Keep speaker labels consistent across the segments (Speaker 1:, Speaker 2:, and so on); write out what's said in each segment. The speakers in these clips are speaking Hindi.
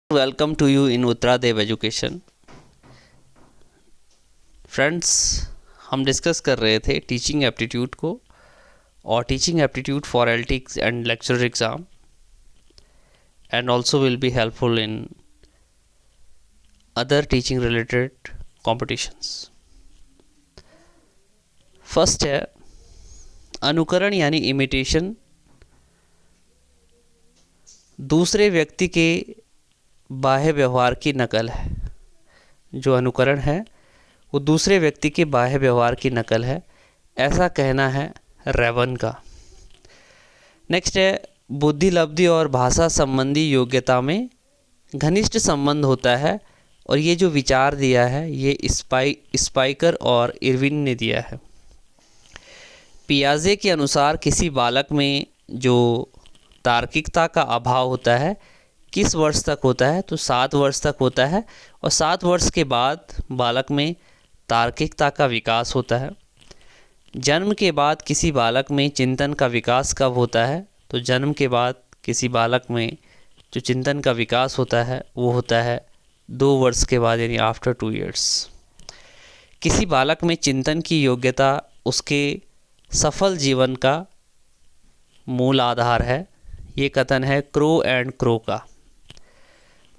Speaker 1: Welcome to you in Uttaradev education. Friends, हम डिस्कस कर रहे थे टीचिंग एप्टीट्यूड को और teaching aptitude for LT and lecturer exam and also will be helpful in other teaching related competitions. First है अनुकरण यानी इमिटेशन, दूसरे व्यक्ति के बाह्य व्यवहार की नकल है। जो अनुकरण है वो दूसरे व्यक्ति के बाह्य व्यवहार की नकल है, ऐसा कहना है रेवन का। नेक्स्ट है बुद्धि लब्धि और भाषा संबंधी योग्यता में घनिष्ठ संबंध होता है, और ये जो विचार दिया है ये स्पाइकर और इरविन ने दिया है। पियाजे के अनुसार किसी बालक में जो तार्किकता का अभाव होता है किस वर्ष तक होता है, तो 7 वर्ष तक होता है, और 7 वर्ष के बाद बालक में तार्किकता का विकास होता है। जन्म के बाद किसी बालक में चिंतन का विकास कब होता है, तो जन्म के बाद किसी बालक में जो चिंतन का विकास होता है वो होता है 2 वर्ष के बाद, यानी आफ्टर 2 इयर्स। किसी बालक में चिंतन की योग्यता उसके सफल जीवन का मूल आधार है, ये कथन है क्रो एंड क्रो का।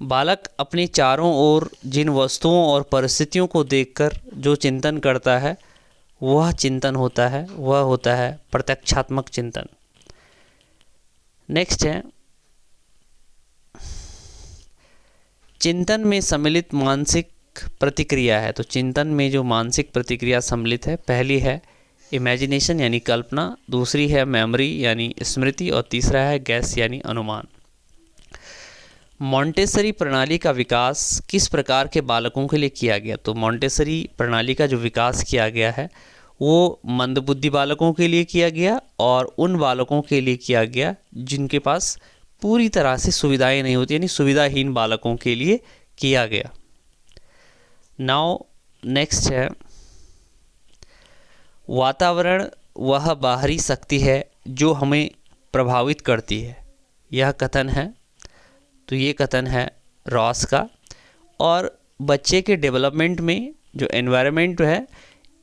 Speaker 1: बालक अपने चारों ओर जिन वस्तुओं और परिस्थितियों को देखकर जो चिंतन करता है वह चिंतन होता है, वह होता है प्रत्यक्षात्मक चिंतन। नेक्स्ट है चिंतन में सम्मिलित मानसिक प्रतिक्रिया है। तो चिंतन में जो मानसिक प्रतिक्रिया सम्मिलित है, पहली है इमेजिनेशन यानी कल्पना, दूसरी है मेमोरी यानी स्मृति, और तीसरा है गैस यानी अनुमान। मॉन्टेसरी प्रणाली का विकास किस प्रकार के बालकों के लिए किया गया, तो मॉन्टेसरी प्रणाली का जो विकास किया गया है वो मंदबुद्धि बालकों के लिए किया गया और उन बालकों के लिए किया गया जिनके पास पूरी तरह से सुविधाएं नहीं होती, यानी सुविधाहीन बालकों के लिए किया गया। नाउ नेक्स्ट है वातावरण वह बाहरी शक्ति है जो हमें प्रभावित करती है, यह कथन है। तो ये कथन है रॉस का। और बच्चे के डेवलपमेंट में जो एनवायरनमेंट है,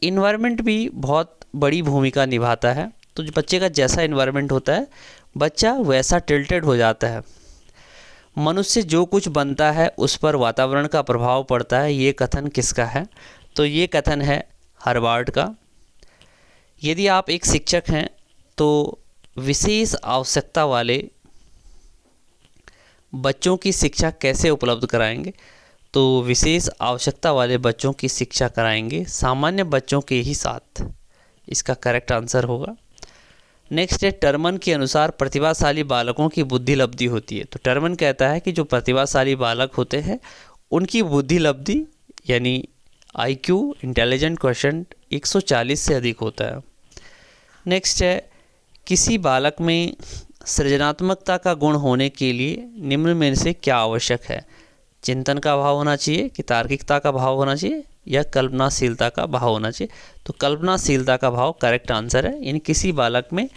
Speaker 1: इन्वायरमेंट भी बहुत बड़ी भूमिका निभाता है। तो जो बच्चे का जैसा एनवायरनमेंट होता है बच्चा वैसा टिल्टेड हो जाता है। मनुष्य जो कुछ बनता है उस पर वातावरण का प्रभाव पड़ता है, ये कथन किसका है, तो ये कथन है हार्वर्ड का। यदि आप एक शिक्षक हैं तो विशेष आवश्यकता वाले बच्चों की शिक्षा कैसे उपलब्ध कराएंगे, तो विशेष आवश्यकता वाले बच्चों की शिक्षा कराएंगे सामान्य बच्चों के ही साथ, इसका करेक्ट आंसर होगा। नेक्स्ट है टर्मन के अनुसार प्रतिभाशाली बालकों की बुद्धि लब्धि होती है। तो टर्मन कहता है कि जो प्रतिभाशाली बालक होते हैं उनकी बुद्धि लब्धि यानी IQ इंटेलिजेंट क्वेश्चन 140 से अधिक होता है। नेक्स्ट है किसी बालक में सृजनात्मकता का गुण होने के लिए निम्न में से क्या आवश्यक है, चिंतन का भाव होना चाहिए कि तार्किकता का भाव होना चाहिए या कल्पनाशीलता का भाव होना चाहिए, तो कल्पनाशीलता का भाव करेक्ट आंसर है। यानी किसी बालक में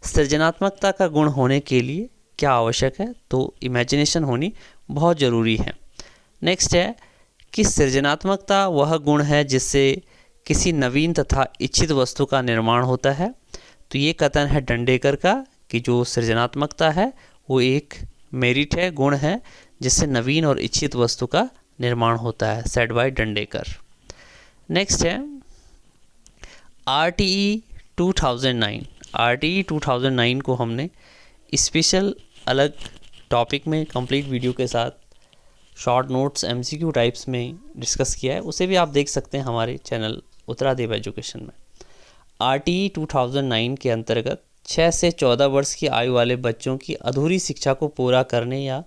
Speaker 1: सृजनात्मकता का गुण होने के लिए क्या आवश्यक है, तो इमेजिनेशन होनी बहुत ज़रूरी है। नेक्स्ट है कि सृजनात्मकता वह गुण है जिससे किसी नवीन तथा इच्छित वस्तु का निर्माण होता है, तो ये कथन है डंडेकर का कि जो सृजनात्मकता है वो एक मेरिट है, गुण है जिससे नवीन और इच्छित वस्तु का निर्माण होता है, सेड बाय डंडेकर। नेक्स्ट है RTE 2009। RTE 2009 को हमने स्पेशल अलग टॉपिक में कंप्लीट वीडियो के साथ शॉर्ट नोट्स MCQ टाइप्स में डिस्कस किया है, उसे भी आप देख सकते हैं हमारे चैनल उत्तरादेव एजुकेशन में। RTE 2009 के अंतर्गत 6 से 14 वर्ष की आयु वाले बच्चों की अधूरी शिक्षा को पूरा करने या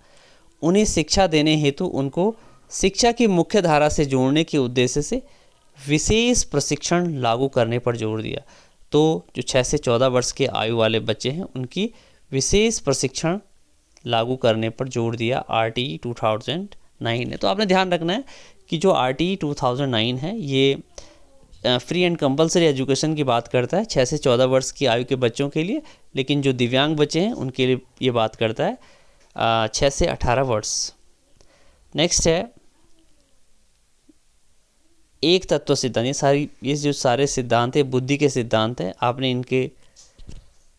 Speaker 1: उन्हें शिक्षा देने हेतु उनको शिक्षा की मुख्य धारा से जोड़ने के उद्देश्य से विशेष प्रशिक्षण लागू करने पर जोर दिया। तो जो 6 से 14 वर्ष के आयु वाले बच्चे हैं उनकी विशेष प्रशिक्षण लागू करने पर जोर दिया RTE 2009 ने। तो आपने ध्यान रखना है कि जो RTE 2009 है ये फ्री एंड कंपलसरी एजुकेशन की बात करता है 6 से 14 वर्ष की आयु के बच्चों के लिए, लेकिन जो दिव्यांग बच्चे हैं उनके लिए ये बात करता है 6 से 18 वर्ष। नेक्स्ट है एक तत्व सिद्धांत। ये जो सारे सिद्धांत है बुद्धि के सिद्धांत हैं, आपने इनके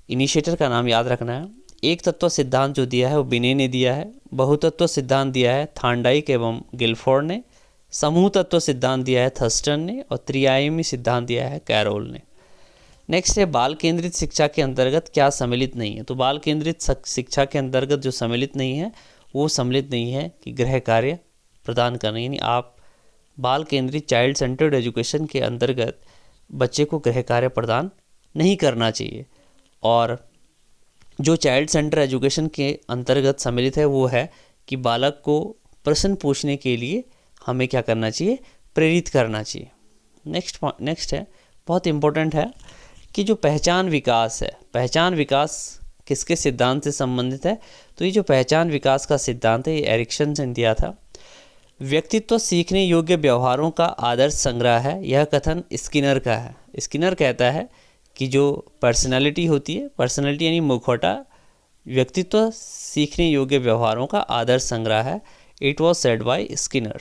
Speaker 1: इनिशिएटर का नाम याद रखना है। एक तत्व सिद्धांत जो दिया है वो बिने ने दिया है। बहुतत्व सिद्धांत दिया है थार्नडाइक एवं गिलफोर्ड ने। समूह तत्व सिद्धांत दिया है थर्स्टन ने। और त्रिआयामी सिद्धांत दिया है कैरोल ने। नेक्स्ट है बाल केंद्रित शिक्षा के अंतर्गत क्या सम्मिलित नहीं है। तो बाल केंद्रित शिक्षा के अंतर्गत जो सम्मिलित नहीं है वो सम्मिलित नहीं है कि गृह कार्य प्रदान करना, यानी आप बाल केंद्रित चाइल्ड सेंटर्ड एजुकेशन के अंतर्गत बच्चे को गृह कार्य प्रदान नहीं करना चाहिए। और जो चाइल्ड सेंटर एजुकेशन के अंतर्गत सम्मिलित है वो है कि बालक को प्रश्न पूछने के लिए हमें क्या करना चाहिए, प्रेरित करना चाहिए। नेक्स्ट है बहुत इम्पोर्टेंट है कि जो पहचान विकास है, पहचान विकास किसके सिद्धांत से संबंधित है। तो ये जो पहचान विकास का सिद्धांत है ये एरिक्सन ने दिया था। व्यक्तित्व सीखने योग्य व्यवहारों का आदर्श संग्रह है, यह कथन स्किनर का है। स्किनर कहता है कि जो पर्सनालिटी होती है, पर्सनालिटी यानी मुखौटा, व्यक्तित्व सीखने योग्य व्यवहारों का आदर्श संग्रह है। It was said bye Skinner.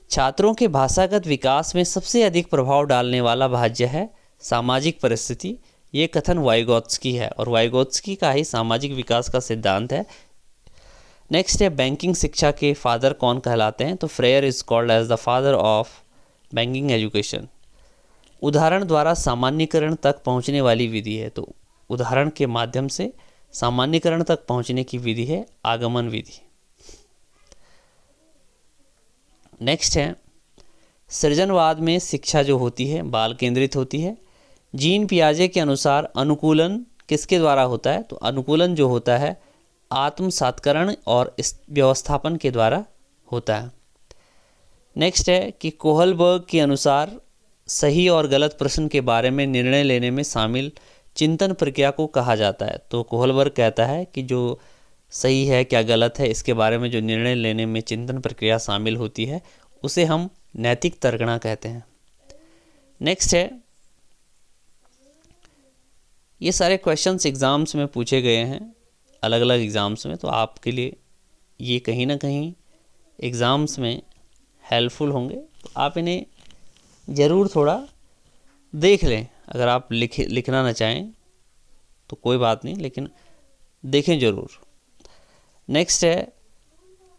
Speaker 1: छात्रों के भाषागत विकास में सबसे अधिक प्रभाव डालने वाला भाज्य है सामाजिक परिस्थिति, ये कथन वाइगोत्स्की है और वाइगोत्स्की का ही सामाजिक विकास का सिद्धांत है। नेक्स्ट है बैंकिंग शिक्षा के फादर कौन कहलाते हैं। तो Freire is called as the father of banking education. उदाहरण द्वारा सामान्यीकरण तक पहुंचने वाली विधि है। तो उदाहरण के माध्यम से सामान्यीकरण तक पहुंचने की विधि है आगमन विधि। नेक्स्ट है सृजनवाद में शिक्षा जो होती है बाल केंद्रित होती है। जीन पियाजे के अनुसार अनुकूलन किसके द्वारा होता है। तो अनुकूलन जो होता है आत्मसात्करण और व्यवस्थापन के द्वारा होता है। नेक्स्ट है कि कोहलबर्ग के अनुसार सही और गलत प्रश्न के बारे में निर्णय लेने में शामिल चिंतन प्रक्रिया को कहा जाता है। तो कोहलबर्ग कहता है कि जो सही है क्या गलत है इसके बारे में जो निर्णय लेने में चिंतन प्रक्रिया शामिल होती है उसे हम नैतिक तर्कणा कहते हैं। नेक्स्ट है ये सारे क्वेश्चंस एग्ज़ाम्स में पूछे गए हैं अलग अलग एग्ज़ाम्स में, तो आपके लिए ये कहीं ना कहीं एग्ज़ाम्स में हेल्पफुल होंगे। तो आप इन्हें ज़रूर थोड़ा देख लें। अगर आप लिखना ना चाहें तो कोई बात नहीं, लेकिन देखें ज़रूर। नेक्स्ट है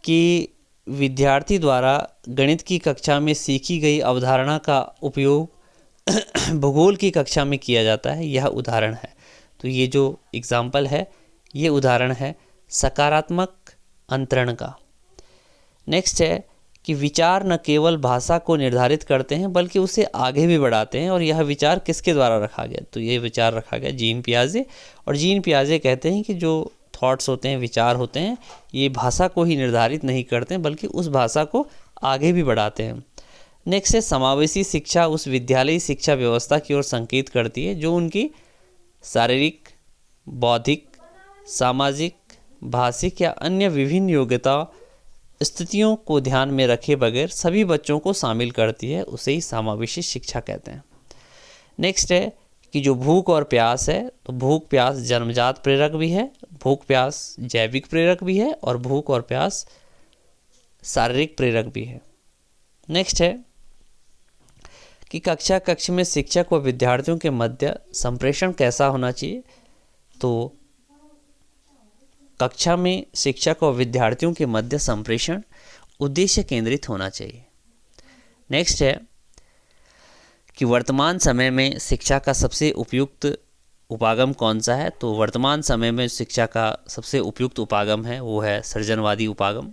Speaker 1: कि विद्यार्थी द्वारा गणित की कक्षा में सीखी गई अवधारणा का उपयोग भूगोल की कक्षा में किया जाता है, यह उदाहरण है। तो ये जो एग्ज़ाम्पल है ये उदाहरण है सकारात्मक अंतरण का। नेक्स्ट है कि विचार न केवल भाषा को निर्धारित करते हैं बल्कि उसे आगे भी बढ़ाते हैं, और यह विचार किसके द्वारा रखा गया। तो ये विचार रखा गया जीन पियाजे, और जीन पियाजे कहते हैं कि जो थॉट्स होते हैं, विचार होते हैं, ये भाषा को ही निर्धारित नहीं करते हैं बल्कि उस भाषा को आगे भी बढ़ाते हैं। नेक्स्ट है समावेशी शिक्षा उस विद्यालयी शिक्षा व्यवस्था की ओर संकेत करती है जो उनकी शारीरिक, बौद्धिक, सामाजिक, भाषिक या अन्य विभिन्न योग्यता स्थितियों को ध्यान में रखे बगैर सभी बच्चों को शामिल करती है, उसे ही समावेशी शिक्षा कहते हैं। नेक्स्ट है कि जो भूख और प्यास है, तो भूख प्यास जन्मजात प्रेरक भी है, भूख प्यास जैविक प्रेरक भी है, और भूख और प्यास शारीरिक प्रेरक भी है। नेक्स्ट है कि कक्ष में शिक्षक व विद्यार्थियों के मध्य संप्रेषण कैसा होना चाहिए। तो कक्षा में शिक्षक और विद्यार्थियों के मध्य संप्रेषण उद्देश्य केंद्रित होना चाहिए। नेक्स्ट है कि वर्तमान समय में शिक्षा का सबसे उपयुक्त उपागम कौन सा है। तो वर्तमान समय में शिक्षा का सबसे उपयुक्त उपागम है वो है सृजनवादी उपागम।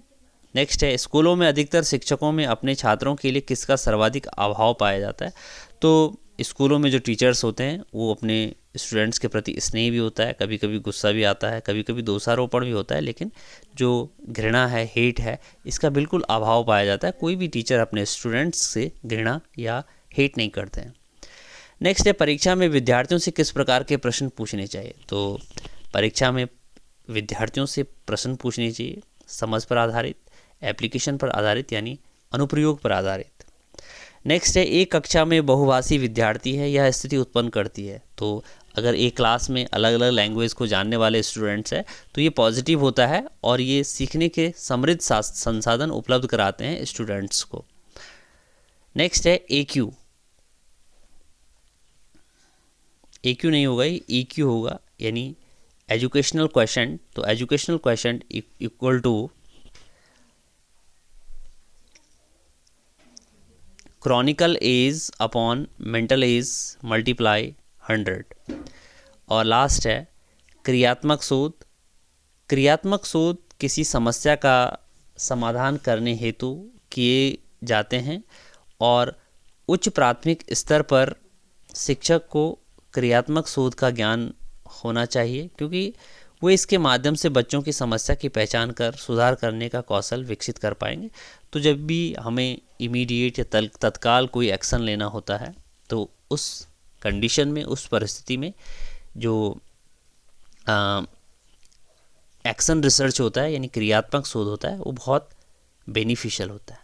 Speaker 1: नेक्स्ट है स्कूलों में अधिकतर शिक्षकों में अपने छात्रों के लिए किसका सर्वाधिक अभाव पाया जाता है। तो स्कूलों में जो टीचर्स होते हैं वो अपने स्टूडेंट्स के प्रति स्नेह भी होता है, कभी कभी गुस्सा भी आता है, कभी कभी दोषारोपण भी होता है, लेकिन जो घृणा है, हेट है, इसका बिल्कुल अभाव पाया जाता है। कोई भी टीचर अपने स्टूडेंट्स से घृणा या हेट नहीं करते हैं। नेक्स्ट है परीक्षा में विद्यार्थियों से किस प्रकार के प्रश्न पूछने चाहिए। तो परीक्षा में विद्यार्थियों से प्रश्न पूछने चाहिए समझ पर आधारित, एप्लीकेशन पर आधारित यानी अनुप्रयोग पर आधारित। नेक्स्ट है एक कक्षा में बहुभाषी विद्यार्थी है, यह स्थिति उत्पन्न करती है। तो अगर एक क्लास में अलग अलग लैंग्वेज को जानने वाले स्टूडेंट्स हैं तो ये पॉजिटिव होता है और ये सीखने के समृद्ध संसाधन उपलब्ध कराते हैं स्टूडेंट्स को। नेक्स्ट है AQ। AQ नहीं होगा, ये EQ होगा, यानी एजुकेशनल क्वेश्चन। तो educational question equal to chronological age upon mental age multiply 100। और लास्ट है क्रियात्मक शोध। क्रियात्मक शोध किसी समस्या का समाधान करने हेतु किए जाते हैं और उच्च प्राथमिक स्तर पर शिक्षक को क्रियात्मक शोध का ज्ञान होना चाहिए, क्योंकि वो इसके माध्यम से बच्चों की समस्या की पहचान कर सुधार करने का कौशल विकसित कर पाएंगे। तो जब भी हमें इमीडिएट या तत्काल कोई एक्शन लेना होता है तो उस कंडीशन में, उस परिस्थिति में जो एक्शन रिसर्च होता है यानी क्रियात्मक शोध होता है वो बहुत बेनिफिशियल होता है।